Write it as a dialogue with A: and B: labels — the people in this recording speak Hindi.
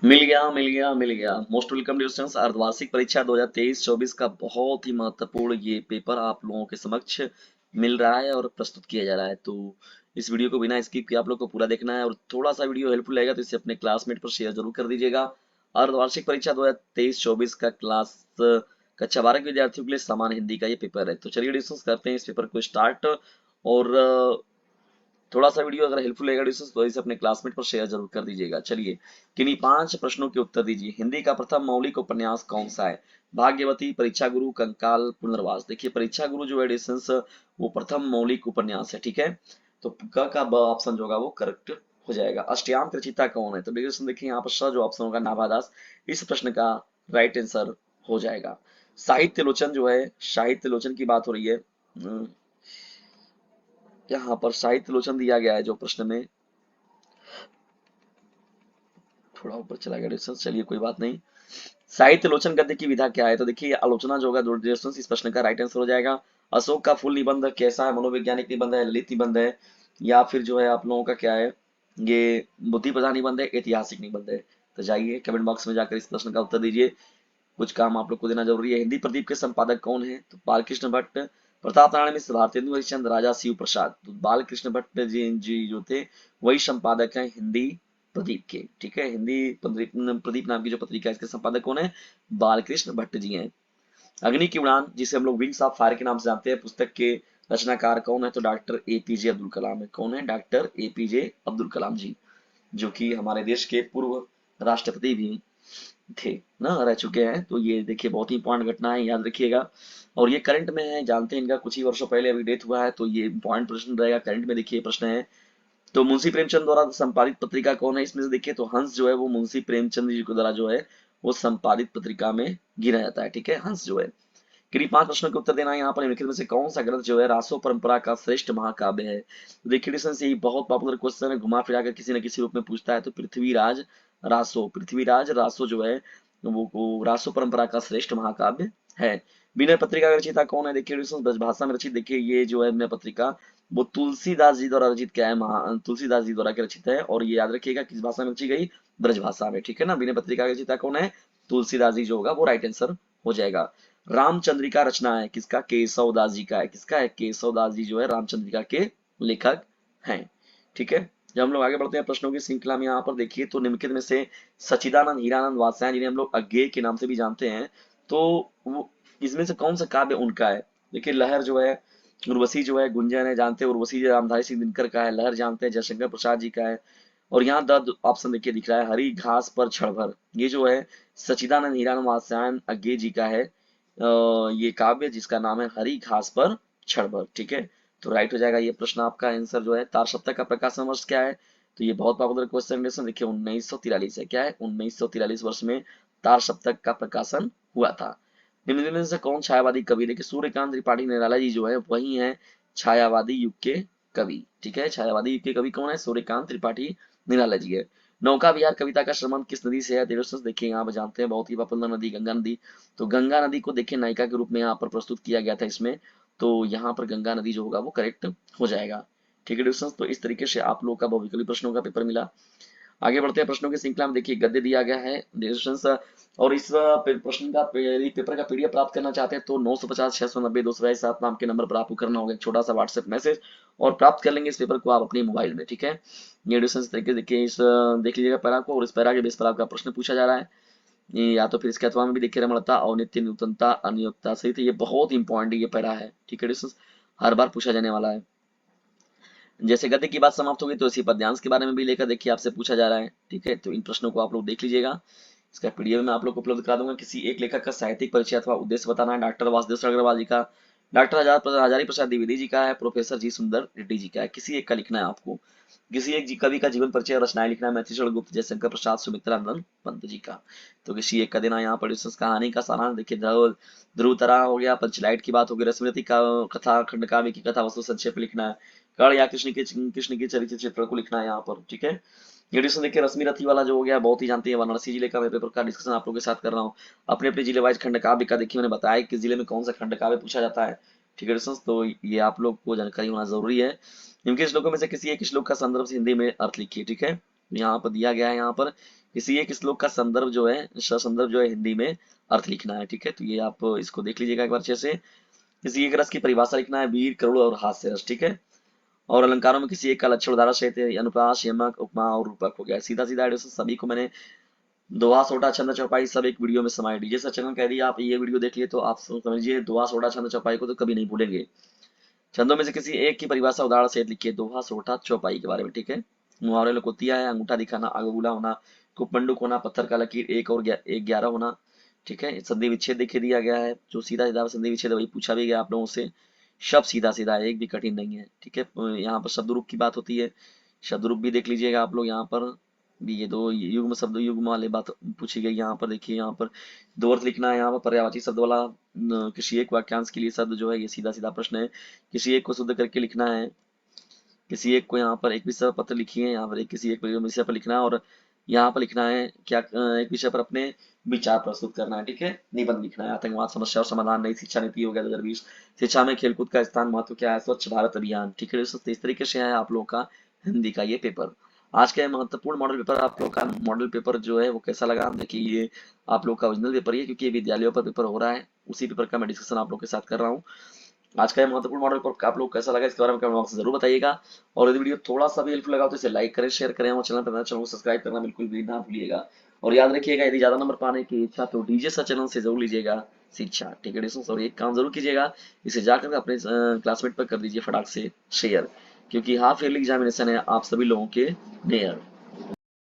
A: मिल गया। Most welcome dear students. अर्धवार्षिक परीक्षा 2023-24 का बहुत ही महत्वपूर्ण ये पेपर आप लोगों के समक्ष मिल रहा है और प्रस्तुत किया जा रहा है। तो इस वीडियो को बिना स्किप किए आप लोग को पूरा देखना है और थोड़ा सा वीडियो हेल्पफुल रहेगा तो इसे अपने क्लासमेट पर शेयर जरूर कर दीजिएगा। अर्धवार्षिक परीक्षा 2023-24 का क्लास कक्षा 12 के विद्यार्थियों के लिए सामान्य हिंदी का ये पेपर है। तो चलिए डिस्कस करते हैं इस पेपर को स्टार्ट। और थोड़ा सा वीडियो अगर हेल्पफुल लगेगा तो इसे अपने क्लासमेट पर शेयर जरूर कर दीजिएगा। चलिए किन्हीं 5 प्रश्नों के उत्तर दीजिए। हिंदी का प्रथम मौलिक उपन्यास कौन सा है? भाग्यवती, परीक्षा गुरु, कंकाल, पुनर्वास। देखिए परीक्षा गुरु जो है डिस्टेंस वो प्रथम मौलिक उपन्यास है, ठीक है। तो क का ब ऑप्शन जो होगा वो करेक्ट हो जाएगा। अष्टयाम रचयिता कौन है? तो देखिए यहाँ पर स जो ऑप्शन होगा नाभादास इस प्रश्न का राइट आंसर हो जाएगा। साहित्य लोचन जो है, साहित्य लोचन की बात हो रही है। यहाँ पर साहित्य लोचन दिया गया है जो प्रश्न में, थोड़ा ऊपर चला गया डिस्टेंस, चलिए कोई बात नहीं। साहित्य लोचन गद्य की विधा क्या है? तो देखिए आलोचना जो होगा डिस्टेंस इस प्रश्न का राइट आंसर हो जाएगा। अशोक का फूल निबंध कैसा है? मनोवैज्ञानिक निबंध है, ललित निबंध है, या फिर जो है आप लोगों का क्या है, ये बुद्धि प्रधान निबंध है, ऐतिहासिक निबंध है? तो जाइए कमेंट बॉक्स में जाकर इस प्रश्न का उत्तर दीजिए। कुछ काम आप लोग को देना जरूरी है। हिंदी प्रदीप के संपादक कौन है? तो बालकृष्ण भट्ट, प्रताप नारायण मिश्र, भारतेंदु हरिश्चंद्र, राजा शिव प्रसाद। तो बालकृष्ण भट्ट जी जो थे वही संपादक हैं हिंदी प्रदीप के, ठीक है। हिंदी प्रदीप प्रदीप नाम की जो पत्रिका है इसके संपादक कौन है? बालकृष्ण भट्ट जी हैं। अग्नि की उड़ान जिसे हम लोग विंग्स ऑफ फायर के नाम से जानते हैं, पुस्तक के रचनाकार कौन है? तो डॉक्टर एपीजे अब्दुल कलाम है। कौन है? डॉक्टर एपीजे अब्दुल कलाम जी, जो कि हमारे देश के पूर्व राष्ट्रपति भी थे ना, रह चुके हैं। तो ये देखिए बहुत ही इंपॉर्टेंट घटना है, याद रखिएगा। और ये करंट में है, जानते हैं इनका कुछ ही वर्षों पहले अभी डेथ हुआ है, तो ये इंपॉर्टेंट प्रश्न रहेगा। करंट में देखिए प्रश्न है। तो मुंशी प्रेमचंद द्वारा संपादित पत्रिका कौन है? इसमें से देखिए तो हंस जो है वो मुंशी प्रेमचंद जी के द्वारा जो है वो संपादित पत्रिका में गिना जाता है, ठीक है, हंस जो है। किन्हीं 5 प्रश्नों के उत्तर देना है यहाँ पर। निम्नलिखित में से कौन सा ग्रंथ जो है रासो परंपरा का श्रेष्ठ महाकाव्य है? तो देखिए डिस्टेंस यही बहुत पॉपुलर क्वेश्चन है, घुमा फिरा कर किसी न किसी रूप में पूछता है। तो पृथ्वीराज रासो, पृथ्वीराज रासो जो है वो रासो परंपरा का श्रेष्ठ महाकाव्य है। विनय पत्रिका का रचयिता कौन है? देखिए डिस्टेंस ब्रजभाषा में रचित, देखिए ये जो है विनय पत्रिका वो तुलसीदास जी द्वारा रचित क्या है, तुलसीदास जी द्वारा क्या रचित है। और ये याद रखिएगा किस भाषा में रची गई? ब्रजभाषा में, ठीक है ना। विनय पत्रिका का रचयिता कौन है? तुलसीदास जी जो होगा वो राइट आंसर हो जाएगा। रामचंद्रिका रचना है किसका? केशव दास जी का है। किसका है? केशव दास जी जो है रामचंद्रिका के लेखक हैं, ठीक है। जब हम लोग आगे बढ़ते हैं प्रश्नों की श्रृंखला में, यहाँ पर देखिए तो निम्नलिखित में से सच्चिदानंद हीरानंद वात्स्यायन जिन्हें हम लोग अज्ञेय के नाम से भी जानते हैं, तो वो इसमें से कौन सा काव्य उनका है? देखिए लहर जो है, उर्वशी जो है, गुंजन है जानते हैं, उर्वशी जो रामधारी सिंह दिनकर का है, लहर जानते हैं जयशंकर प्रसाद जी का है। और यहाँ द ऑप्शन देखिए दिख रहा है, हरी घास पर क्षण भर, ये जो है सच्चिदानंद हीरानंद वात्स्यायन अज्ञेय जी का है ये काव्य जिसका नाम है हरी घास पर क्षण भर, ठीक है। तो राइट हो जाएगा ये प्रश्न। आपका आंसर जो है तार सप्तक का प्रकाशन वर्ष क्या है? तो ये बहुत पॉपुलर क्वेश्चन देखिए 1943 है। क्या है? 1943 वर्ष में तार सप्तक का प्रकाशन हुआ था। निम्न में से कौन छायावादी कवि? देखिए सूर्यकांत त्रिपाठी निराला जी जो है वही है छायावादी युग के कवि, ठीक है। छायावादी युग के कवि कौन है? सूर्यकांत त्रिपाठी निराला जी है। नौका विहार कविता का श्रमण किस नदी से है? देखिए यहाँ पर जानते हैं बहुत ही पॉपुलर नदी गंगा नदी। तो गंगा नदी को देखिए नायिका के रूप में यहाँ पर प्रस्तुत किया गया था इसमें, तो यहाँ पर गंगा नदी जो होगा वो करेक्ट हो जाएगा, ठीक है डिस्टेंस। तो इस तरीके से आप लोग का बहुविकल्पी प्रश्नों का पेपर मिला। आगे बढ़ते हैं प्रश्नों की श्रृंखला में। देखिए गद्य दिया गया है डिस्टेंस, और इस प्रश्न का पेपर का पीडीएफ प्राप्त करना चाहते हैं तो 950 690 227 नाम के नंबर पर आपको करना होगा एक छोटा सा व्हाट्सएप मैसेज, और प्राप्त कर लेंगे इस पेपर को आप अपने मोबाइल में, ठीक है। ये डिस्टेंस तरीके देखिए इस देख लीजिएगा पैरा को, और इस पैरा के बेस पर आपका प्रश्न पूछा जा रहा है। ये या तो फिर इसके अथवा में भी देखिए रमणता, औन्नत्य, नूतनता, अनियोक्ता सहित ये बहुत इंपॉर्टेंट ये पैरा है, ठीक है डिस्टेंस, हर बार पूछा जाने वाला है। जैसे गद्य की बात समाप्त होगी तो इसी पद्यांश के बारे में भी लेकर देखिए आपसे पूछा जा रहा है, ठीक है। तो इन प्रश्नों को आप लोग देख लीजिएगा, इसका पीडीएफ में आप लोग को उपलब्ध करा दूंगा। किसी एक लेखक का साहित्यिक परिचय अथवा उद्देश्य बताना है। डॉक्टर वासुदेव अग्रवाल जी का, डॉक्टर हजारी प्रसाद द्विवेदी जी का है, प्रोफेसर जी सुंदर रेड्डी जी का है। किसी एक का लिखना है आपको। किसी एक कवि का जीवन परिचय और रचनाएं लिखना है। मैथिली गुप्त, जयशंकर प्रसाद, सुमित्रा नंदन पंत जी का। तो किसी एक का देना है। यहाँ पर इस कहानी का सारांश देखिए, ध्रुव ध्रुव तारा हो गया, पंचलाइट की बात होगी, रश्मिरथी का कथा खंड काव्य की कथा वस्तु संक्षेप में लिखना है। कर्ण या कृष्ण के चरित्र चित्र को लिखना है यहाँ पर, ठीक है। एडिशन देखिए रश्मि रथी वाला जो हो गया बहुत ही जानते हैं, वाराणसी जिले का मैं पेपर का डिस्कशन आप लोगों के साथ कर रहा हूँ। अपने अपने जिले वाइज खंड काव्य का देखिए मैंने बताया कि जिले में कौन सा खंड काव्य पूछा जाता है, ठीक है दोस्तों। तो ये आप लोग को जानकारी होना जरूरी है। इनके श्लोकों में से किसी एक श्लोक का संदर्भ से हिंदी में अर्थ लिखिए, ठीक है। यहाँ पर दिया गया है यहाँ पर किसी एक श्लोक का संदर्भ जो है, संदर्भ जो है हिंदी में अर्थ लिखना है, ठीक है। तो ये आप इसको देख लीजिएगा एक बार अच्छे से। किसी एक रस की परिभाषा लिखना है, वीर, करुण और हास्य रस, ठीक है। और अलंकारों में किसी एक का लक्षण, उदाहरण सहित अनुप्रास, यमक, उपमा और रूपक हो गया। सीधा सीधा एडिशन सभी को मैंने दोहा, सोटा, छंद, चौपाई सब एक वीडियो में समाये। डीजे सचिन कह दिया, आप ये वीडियो देख लिए तो आप समझिए दोहा, सोटा, छंद, चौपाई को तो कभी नहीं भूलेंगे। छंदों में से किसी एक की परिभाषा उदाहरण सहित लिखिए, दोहा, सोटा, चौपाई के बारे में, ठीक है। मुहावरे, लकोतिया है, अंगूठा दिखाना, आगबूला होना, कुपमंडूक होना, पत्थर का लकीर, एक और एक 11 होना, ठीक है। संधि विच्छेद देखिए दिया गया है, जो सीधा सीधा संधि विच्छेद है, वही पूछा भी गया आप लोगों से। शब्द सीधा सीधा है, एक भी कठिन नहीं है, ठीक है। यहाँ पर शब्द रूप की बात होती है, शब्द रूप भी देख लीजिएगा आप लोग। यहाँ पर भी ये दो युग्म शब्द युग्म वाले बात पूछी गई। यहाँ पर देखिए, यहाँ पर दो अर्थ लिखना है, यहाँ पर पर्यायवाची शब्द वाला किसी एक वाक्यांश के लिए शब्द जो है, ये सीधा सीधा प्रश्न है। किसी एक को शुद्ध करके लिखना है, किसी एक को यहाँ पर एक विषय पर पत्र लिखिए, यहाँ पर एक किसी एक विषय पर लिखना है, और यहाँ पर लिखना है क्या, एक विषय पर अपने विचार प्रस्तुत करना है, ठीक है। निबंध लिखना है, आतंकवाद समस्या और समाधान, नई शिक्षा नीति हो गया 2020, शिक्षा में खेलकूद का स्थान, महत्व क्या है, स्वच्छ भारत अभियान, ठीक है। इस तरीके से है आप लोगों का हिंदी का ये पेपर। आज का ये महत्वपूर्ण मॉडल पेपर, आप लोग का मॉडल पेपर जो है वो कैसा लगा, देखिए ये आप लोग का ओरिजिनल पेपर ही है, क्योंकि ये विद्यालयों पर पेपर हो रहा है, उसी पेपर का मैं डिस्कशन आप लोग के साथ कर रहा हूँ। आज का ये महत्वपूर्ण मॉडल पेपर आप लोग कैसा लगा, इसके बारे में कमेंट बॉक्स में जरूर बताइएगा। और यदि वीडियो थोड़ा सा भी हेल्पफुल लगा तो इसे लाइक करें, शेयर करें, और चैनल पर चैनल को सब्सक्राइब करना बिल्कुल भी ना भूलिएगा। और याद रखिएगा, यदि ज्यादा नंबर पाने की इच्छा तो डीजे सा चैनल से जरूर लीजिएगा शिक्षा, ठीक है। और एक काम जरूर कीजिएगा, इसे जाकर अपने क्लासमेट पर कर दीजिए फटाक से शेयर, क्योंकि हाफ ईयरली एग्जामिनेशन है आप सभी लोगों के नियर।